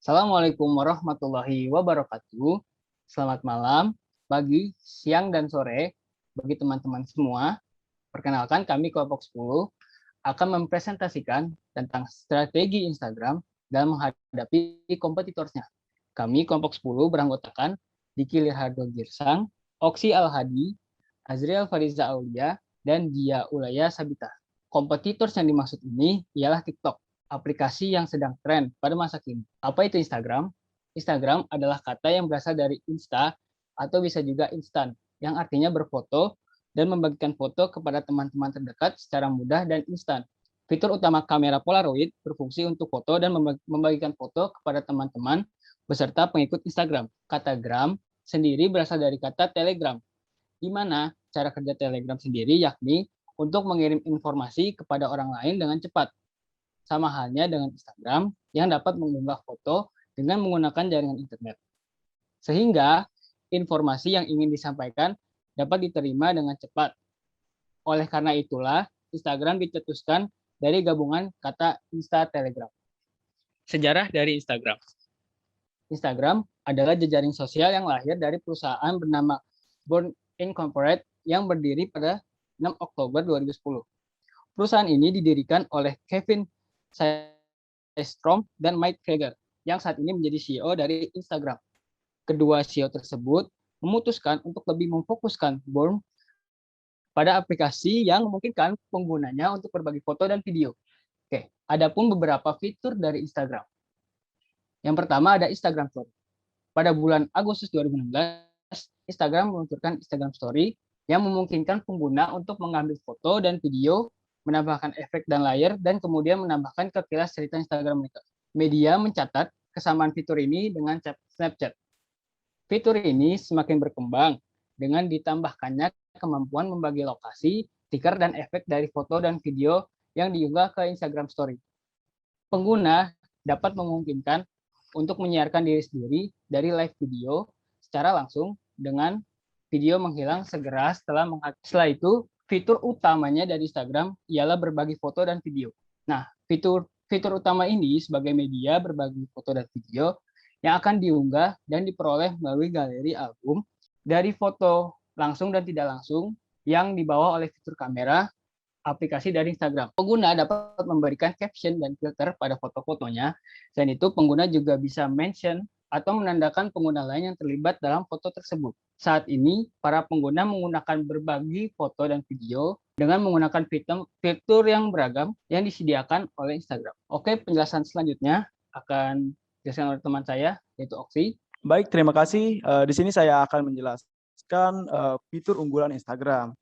Assalamualaikum warahmatullahi wabarakatuh. Selamat malam, pagi, siang, dan sore bagi teman-teman semua. Perkenalkan kami kelompok 10 akan mempresentasikan tentang strategi Instagram dalam menghadapi kompetitornya. Kami kelompok 10 beranggotakan Diki Lirhardo Girsang, Oksi Al-Hadi, Azriel Fariza Aulia, dan Dia Ulaya Sabita. Kompetitor yang dimaksud ini ialah TikTok, aplikasi yang sedang tren pada masa kini. Apa itu Instagram? Instagram adalah kata yang berasal dari insta atau bisa juga instan, yang artinya berfoto dan membagikan foto kepada teman-teman terdekat secara mudah dan instan. Fitur utama kamera Polaroid berfungsi untuk foto dan membagikan foto kepada teman-teman beserta pengikut Instagram. Kata gram sendiri berasal dari kata telegram, di mana cara kerja Telegram sendiri yakni untuk mengirim informasi kepada orang lain dengan cepat. Sama halnya dengan Instagram yang dapat mengunggah foto dengan menggunakan jaringan internet. Sehingga informasi yang ingin disampaikan dapat diterima dengan cepat. Oleh karena itulah, Instagram dicetuskan dari gabungan kata Insta Telegram. Sejarah dari Instagram. Instagram adalah jejaring sosial yang lahir dari perusahaan bernama Born Incorporated yang berdiri pada 6 Oktober 2010. Perusahaan ini didirikan oleh Kevin Systrom dan Mike Krieger yang saat ini menjadi CEO dari Instagram. Kedua CEO tersebut memutuskan untuk lebih memfokuskan Born pada aplikasi yang memungkinkan penggunanya untuk berbagi foto dan video. Oke, adapun beberapa fitur dari Instagram. Yang pertama ada Instagram Story. Pada bulan Agustus 2016, Instagram meluncurkan Instagram Story yang memungkinkan pengguna untuk mengambil foto dan video, menambahkan efek dan layer, dan kemudian menambahkan kekilas cerita Instagram mereka. Media mencatat kesamaan fitur ini dengan Snapchat. Fitur ini semakin berkembang dengan ditambahkannya kemampuan membagi lokasi, stiker, dan efek dari foto dan video yang diunggah ke Instagram Story. Pengguna dapat memungkinkan untuk menyiarkan diri sendiri dari live video secara langsung dengan video menghilang segera setelah itu fitur utamanya dari Instagram ialah berbagi foto dan video. Nah, fitur utama ini sebagai media berbagi foto dan video yang akan diunggah dan diperoleh melalui galeri album dari foto langsung dan tidak langsung yang dibawa oleh fitur kamera aplikasi dari Instagram. Pengguna dapat memberikan caption dan filter pada foto-fotonya. Selain itu, pengguna juga bisa mention atau menandakan pengguna lain yang terlibat dalam foto tersebut. Saat ini, para pengguna menggunakan berbagi foto dan video dengan menggunakan fitur yang beragam yang disediakan oleh Instagram. Oke, penjelasan selanjutnya akan dijelaskan oleh teman saya, yaitu Oksi. Baik, terima kasih. Di sini saya akan menjelaskan fitur unggulan Instagram.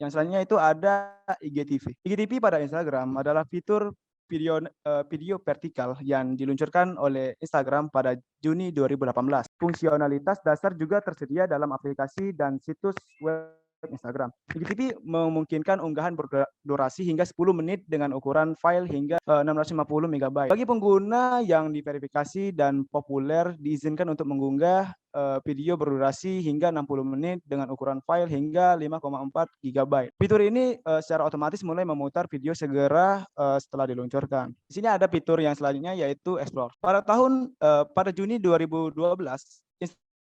Yang selanjutnya itu ada IGTV. IGTV pada Instagram adalah fitur video vertikal yang diluncurkan oleh Instagram pada Juni 2018. Fungsionalitas dasar juga tersedia dalam aplikasi dan situs web Instagram. IGTV memungkinkan unggahan berdurasi hingga 10 menit dengan ukuran file hingga 650 MB. Bagi pengguna yang diverifikasi dan populer diizinkan untuk mengunggah video berdurasi hingga 60 menit dengan ukuran file hingga 5,4 GB. Fitur ini secara otomatis mulai memutar video segera setelah diluncurkan. Di sini ada fitur yang selanjutnya yaitu Explore. Pada Juni 2012,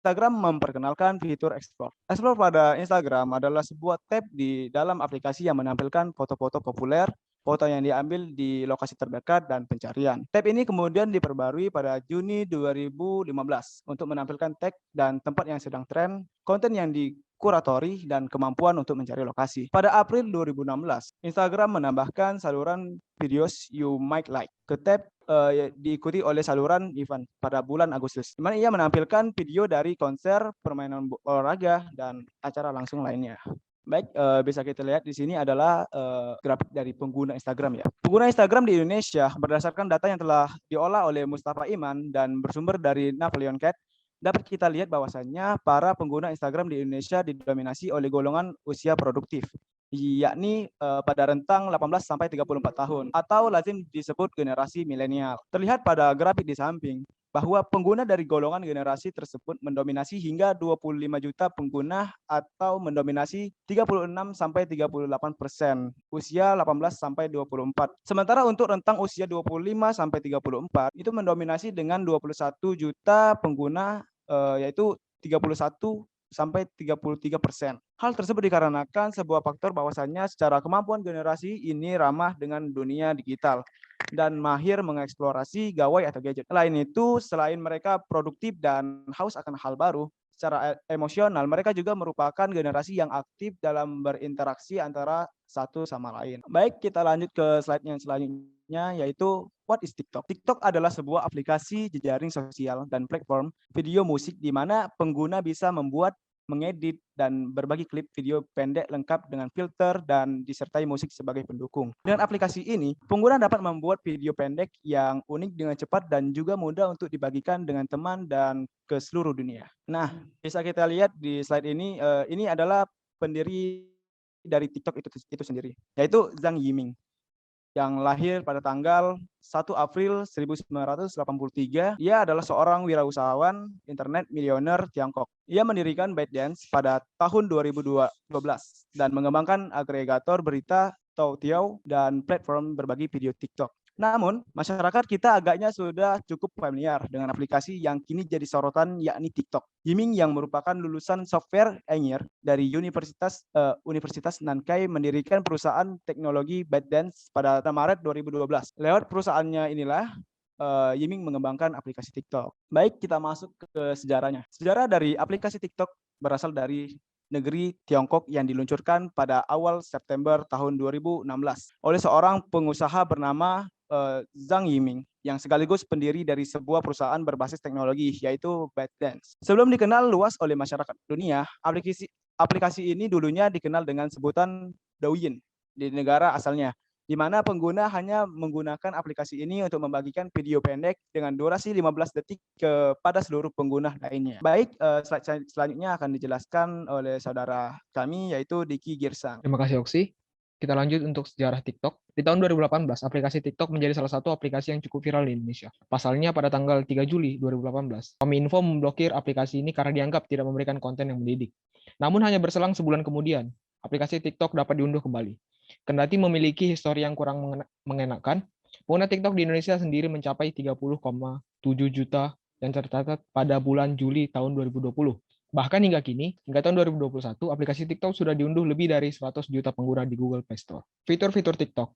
Instagram memperkenalkan fitur Explore. Explore pada Instagram adalah sebuah tab di dalam aplikasi yang menampilkan foto-foto populer, foto yang diambil di lokasi terdekat, dan pencarian. Tab ini kemudian diperbarui pada Juni 2015 untuk menampilkan tag dan tempat yang sedang tren, konten yang dikuratori, dan kemampuan untuk mencari lokasi. Pada April 2016, Instagram menambahkan saluran videos you might like ke tab diikuti oleh saluran event pada bulan Agustus, di mana ia menampilkan video dari konser, permainan olahraga, dan acara langsung lainnya. Baik, bisa kita lihat di sini adalah grafik dari pengguna Instagram ya. Pengguna Instagram di Indonesia berdasarkan data yang telah diolah oleh Mustafa Iman dan bersumber dari Napoleon Cat, dapat kita lihat bahwasannya para pengguna Instagram di Indonesia didominasi oleh golongan usia produktif, yakni pada rentang 18 sampai 34 tahun atau lazim disebut generasi milenial. Terlihat pada grafik di samping bahwa pengguna dari golongan generasi tersebut mendominasi hingga 25 juta pengguna atau mendominasi 36-38% usia 18 sampai 24. Sementara untuk rentang usia 25 sampai 34 itu mendominasi dengan 21 juta pengguna yaitu 31 sampai 33%. Hal tersebut dikarenakan sebuah faktor bahwasannya secara kemampuan generasi ini ramah dengan dunia digital dan mahir mengeksplorasi gawai atau gadget. Selain itu, selain mereka produktif dan haus akan hal baru, secara emosional mereka juga merupakan generasi yang aktif dalam berinteraksi antara satu sama lain. Baik, kita lanjut ke slide yang selanjutnya, yaitu what is TikTok? TikTok adalah sebuah aplikasi jejaring sosial dan platform video musik di mana pengguna bisa membuat, mengedit, dan berbagi klip video pendek lengkap dengan filter dan disertai musik sebagai pendukung. Dengan aplikasi ini, pengguna dapat membuat video pendek yang unik dengan cepat dan juga mudah untuk dibagikan dengan teman dan ke seluruh dunia. Nah, bisa kita lihat di slide ini adalah pendiri dari TikTok itu sendiri, yaitu Zhang Yiming, yang lahir pada tanggal 1 April 1983. Ia adalah seorang wirausahawan internet milioner Tiongkok. Ia mendirikan ByteDance pada tahun 2012 dan mengembangkan agregator berita Toutiao dan platform berbagi video TikTok. Namun, masyarakat kita agaknya sudah cukup familiar dengan aplikasi yang kini jadi sorotan, yakni TikTok. Yiming yang merupakan lulusan software engineer dari Universitas Nankai mendirikan perusahaan teknologi ByteDance pada Maret 2012. Lewat perusahaannya inilah Yiming mengembangkan aplikasi TikTok. Baik, kita masuk ke sejarahnya. Sejarah dari aplikasi TikTok berasal dari negeri Tiongkok yang diluncurkan pada awal September tahun 2016 oleh seorang pengusaha bernama Zhang Yiming yang sekaligus pendiri dari sebuah perusahaan berbasis teknologi yaitu ByteDance. Sebelum dikenal luas oleh masyarakat dunia, aplikasi ini dulunya dikenal dengan sebutan Douyin di negara asalnya, di mana pengguna hanya menggunakan aplikasi ini untuk membagikan video pendek dengan durasi 15 detik kepada seluruh pengguna lainnya. Baik, slide selanjutnya akan dijelaskan oleh saudara kami yaitu Diki Girsang. Terima kasih Oksi. Kita lanjut untuk sejarah TikTok. Di tahun 2018, aplikasi TikTok menjadi salah satu aplikasi yang cukup viral di Indonesia. Pasalnya pada tanggal 3 Juli 2018, Kominfo memblokir aplikasi ini karena dianggap tidak memberikan konten yang mendidik. Namun hanya berselang sebulan kemudian, aplikasi TikTok dapat diunduh kembali. Kendati memiliki histori yang kurang mengenakan, pengguna TikTok di Indonesia sendiri mencapai 30,7 juta yang tercatat pada bulan Juli tahun 2020. Bahkan hingga kini, hingga tahun 2021, aplikasi TikTok sudah diunduh lebih dari 100 juta pengguna di Google Play Store. Fitur-fitur TikTok.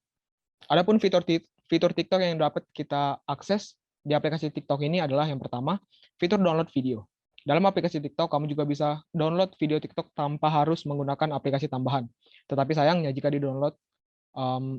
Adapun fitur TikTok yang dapat kita akses di aplikasi TikTok ini adalah yang pertama, fitur download video. Dalam aplikasi TikTok, kamu juga bisa download video TikTok tanpa harus menggunakan aplikasi tambahan. Tetapi sayangnya, jika di-download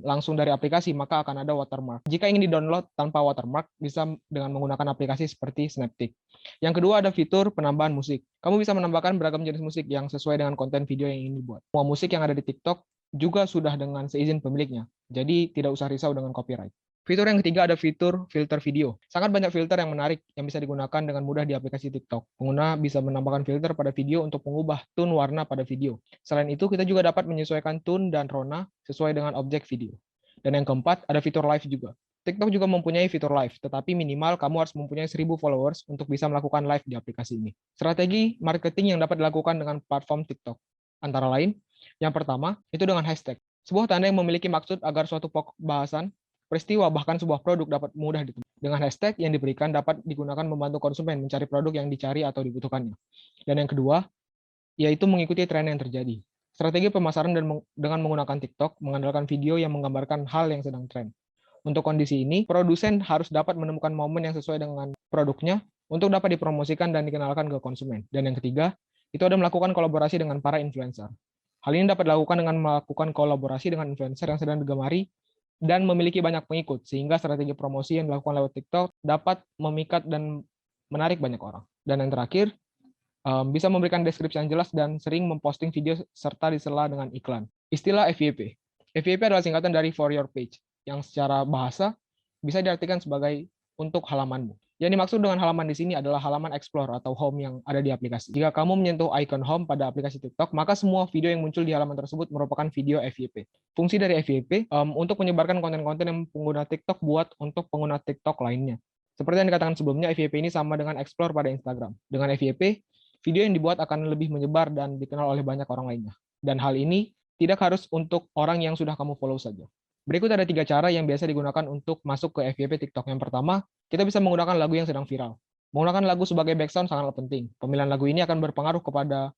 langsung dari aplikasi, maka akan ada watermark. Jika ingin di-download tanpa watermark, bisa dengan menggunakan aplikasi seperti Snaptik. Yang kedua ada fitur penambahan musik. Kamu bisa menambahkan beragam jenis musik yang sesuai dengan konten video yang ingin dibuat. Semua musik yang ada di TikTok juga sudah dengan seizin pemiliknya, jadi tidak usah risau dengan copyright. Fitur yang ketiga ada fitur filter video. Sangat banyak filter yang menarik yang bisa digunakan dengan mudah di aplikasi TikTok. Pengguna bisa menambahkan filter pada video untuk mengubah tone warna pada video. Selain itu, kita juga dapat menyesuaikan tone dan rona sesuai dengan objek video. Dan yang keempat, ada fitur live juga. TikTok juga mempunyai fitur live, tetapi minimal kamu harus mempunyai 1000 followers untuk bisa melakukan live di aplikasi ini. Strategi marketing yang dapat dilakukan dengan platform TikTok. Antara lain, yang pertama, itu dengan hashtag. Sebuah tanda yang memiliki maksud agar suatu pokok bahasan, peristiwa, bahkan sebuah produk dapat mudah ditemukan. Dengan hashtag yang diberikan dapat digunakan membantu konsumen mencari produk yang dicari atau dibutuhkannya. Dan yang kedua, yaitu mengikuti tren yang terjadi. Strategi pemasaran dengan menggunakan TikTok mengandalkan video yang menggambarkan hal yang sedang tren. Untuk kondisi ini, produsen harus dapat menemukan momen yang sesuai dengan produknya untuk dapat dipromosikan dan dikenalkan ke konsumen. Dan yang ketiga, itu ada melakukan kolaborasi dengan para influencer. Hal ini dapat dilakukan dengan melakukan kolaborasi dengan influencer yang sedang digemari dan memiliki banyak pengikut, sehingga strategi promosi yang dilakukan lewat TikTok dapat memikat dan menarik banyak orang. Dan yang terakhir, bisa memberikan deskripsi yang jelas dan sering memposting video serta disela dengan iklan. Istilah FYP. FYP adalah singkatan dari For Your Page, yang secara bahasa bisa diartikan sebagai untuk halamanmu. Yang dimaksud dengan halaman di sini adalah halaman explore atau home yang ada di aplikasi. Jika kamu menyentuh icon home pada aplikasi TikTok, maka semua video yang muncul di halaman tersebut merupakan video FYP. Fungsi dari FYP untuk menyebarkan konten-konten yang pengguna TikTok buat untuk pengguna TikTok lainnya. Seperti yang dikatakan sebelumnya, FYP ini sama dengan Explore pada Instagram. Dengan FYP, video yang dibuat akan lebih menyebar dan dikenal oleh banyak orang lainnya. Dan hal ini tidak harus untuk orang yang sudah kamu follow saja. Berikut ada 3 cara yang biasa digunakan untuk masuk ke FYP TikTok. Yang pertama, kita bisa menggunakan lagu yang sedang viral. Menggunakan lagu sebagai background sangatlah penting. Pemilihan lagu ini akan berpengaruh kepada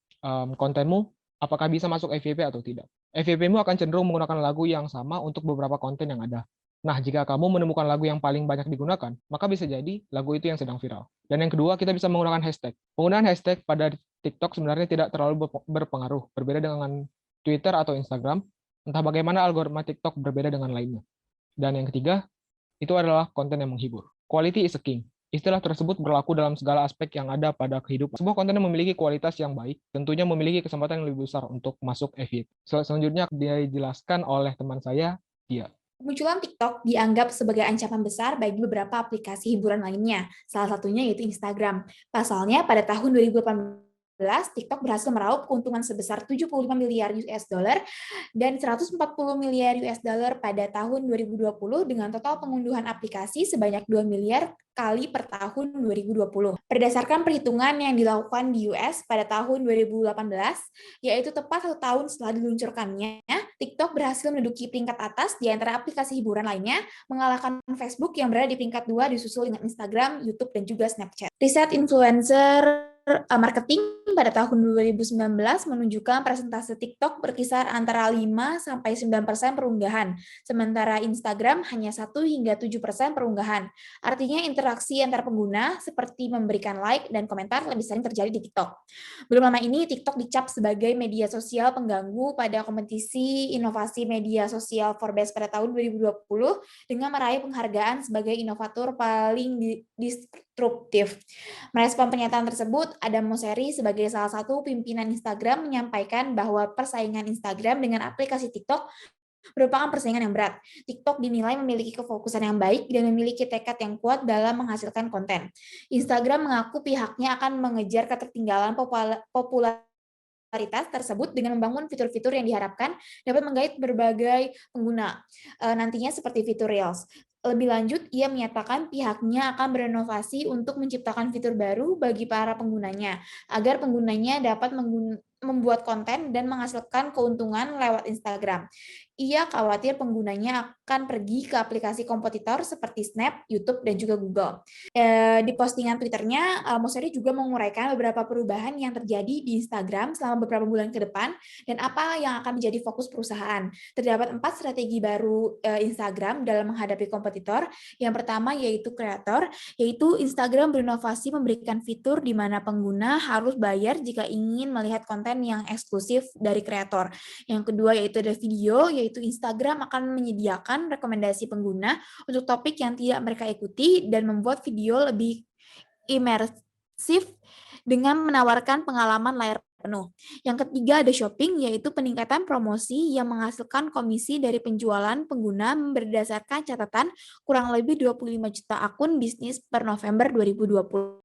kontenmu, apakah bisa masuk FYP atau tidak. FYP-mu akan cenderung menggunakan lagu yang sama untuk beberapa konten yang ada. Nah, jika kamu menemukan lagu yang paling banyak digunakan, maka bisa jadi lagu itu yang sedang viral. Dan yang kedua, kita bisa menggunakan hashtag. Penggunaan hashtag pada TikTok sebenarnya tidak terlalu berpengaruh, berbeda dengan Twitter atau Instagram. Entah bagaimana algoritma TikTok berbeda dengan lainnya. Dan yang ketiga, itu adalah konten yang menghibur. Quality is a king. Istilah tersebut berlaku dalam segala aspek yang ada pada kehidupan. Sebuah konten yang memiliki kualitas yang baik, tentunya memiliki kesempatan yang lebih besar untuk masuk FYP. Selanjutnya dijelaskan oleh teman saya, Tia. Kemunculan TikTok dianggap sebagai ancaman besar bagi beberapa aplikasi hiburan lainnya, salah satunya yaitu Instagram. Pasalnya, pada tahun 2018, TikTok berhasil meraup keuntungan sebesar 75 miliar US dollar dan 140 miliar US dollar pada tahun 2020 dengan total pengunduhan aplikasi sebanyak 2 miliar kali per tahun 2020. Berdasarkan perhitungan yang dilakukan di US pada tahun 2018, yaitu tepat 1 tahun setelah diluncurkannya, TikTok berhasil menduduki peringkat atas di antara aplikasi hiburan lainnya, mengalahkan Facebook yang berada di peringkat 2 disusul dengan Instagram, YouTube, dan juga Snapchat. Riset influencer marketing pada tahun 2019 menunjukkan persentase TikTok berkisar antara 5-9% perunggahan, sementara Instagram hanya 1 hingga 7% perunggahan. Artinya interaksi antar pengguna seperti memberikan like dan komentar lebih sering terjadi di TikTok. Belum lama ini TikTok dicap sebagai media sosial pengganggu pada kompetisi inovasi media sosial Forbes pada tahun 2020 dengan meraih penghargaan sebagai inovator paling disruptif. Merespon pernyataan tersebut, Adam Mosseri sebagai salah satu pimpinan Instagram menyampaikan bahwa persaingan Instagram dengan aplikasi TikTok merupakan persaingan yang berat. TikTok dinilai memiliki kefokusan yang baik dan memiliki tekad yang kuat dalam menghasilkan konten. Instagram mengaku pihaknya akan mengejar ketertinggalan popularitas tersebut dengan membangun fitur-fitur yang diharapkan dapat menggait berbagai pengguna, nantinya seperti fitur Reels. Lebih lanjut, ia menyatakan pihaknya akan berinovasi untuk menciptakan fitur baru bagi para penggunanya, agar penggunanya dapat membuat konten dan menghasilkan keuntungan lewat Instagram. Ia khawatir penggunanya akan pergi ke aplikasi kompetitor seperti Snap, YouTube, dan juga Google. Di postingan Twitternya, Mosseri juga menguraikan beberapa perubahan yang terjadi di Instagram selama beberapa bulan ke depan dan apa yang akan menjadi fokus perusahaan. Terdapat 4 strategi baru Instagram dalam menghadapi kompetitor. Yang pertama yaitu kreator, yaitu Instagram berinovasi memberikan fitur di mana pengguna harus bayar jika ingin melihat konten yang eksklusif dari kreator. Yang kedua yaitu ada video, yaitu Instagram akan menyediakan rekomendasi pengguna untuk topik yang tidak mereka ikuti dan membuat video lebih imersif dengan menawarkan pengalaman layar penuh. Yang ketiga ada shopping, yaitu peningkatan promosi yang menghasilkan komisi dari penjualan pengguna berdasarkan catatan kurang lebih 25 juta akun bisnis per November 2020.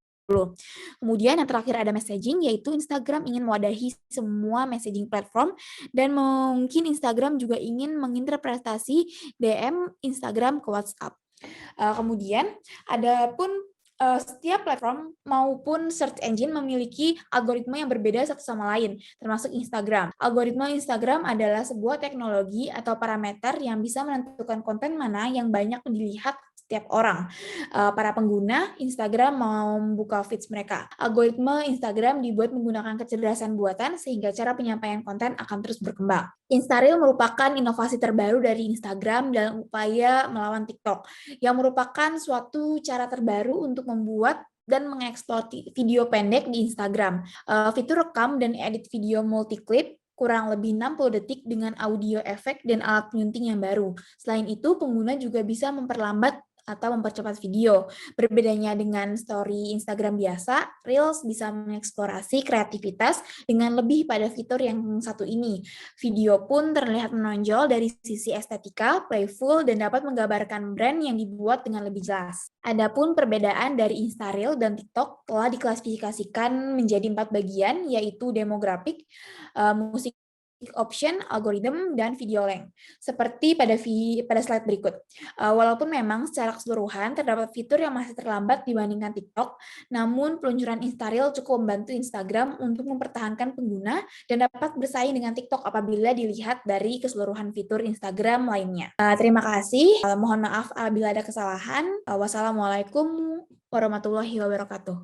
Kemudian yang terakhir ada messaging, yaitu Instagram ingin mewadahi semua messaging platform dan mungkin Instagram juga ingin menginterpretasi DM Instagram ke WhatsApp. Kemudian adapun setiap platform maupun search engine memiliki algoritma yang berbeda satu sama lain, termasuk Instagram. Algoritma Instagram adalah sebuah teknologi atau parameter yang bisa menentukan konten mana yang banyak dilihat setiap orang. Para pengguna Instagram mau membuka feeds mereka. Algoritma Instagram dibuat menggunakan kecerdasan buatan sehingga cara penyampaian konten akan terus berkembang. Instareel merupakan inovasi terbaru dari Instagram dalam upaya melawan TikTok, yang merupakan suatu cara terbaru untuk membuat dan mengeksplor video pendek di Instagram. Fitur rekam dan edit video multi-clip kurang lebih 60 detik dengan audio efek dan alat penyunting yang baru. Selain itu, pengguna juga bisa memperlambat atau mempercepat video. Berbedanya dengan story Instagram biasa, Reels bisa mengeksplorasi kreativitas dengan lebih pada fitur yang satu ini. Video pun terlihat menonjol dari sisi estetika, playful, dan dapat menggambarkan brand yang dibuat dengan lebih jelas. Adapun perbedaan dari Instareel dan TikTok telah diklasifikasikan menjadi 4 bagian, yaitu demografik, musik option, algoritma, dan video length, seperti pada slide berikut. Walaupun memang secara keseluruhan terdapat fitur yang masih terlambat dibandingkan TikTok, namun peluncuran Instareels cukup membantu Instagram untuk mempertahankan pengguna dan dapat bersaing dengan TikTok apabila dilihat dari keseluruhan fitur Instagram lainnya. Terima kasih. Mohon maaf apabila ada kesalahan. Wassalamualaikum warahmatullahi wabarakatuh.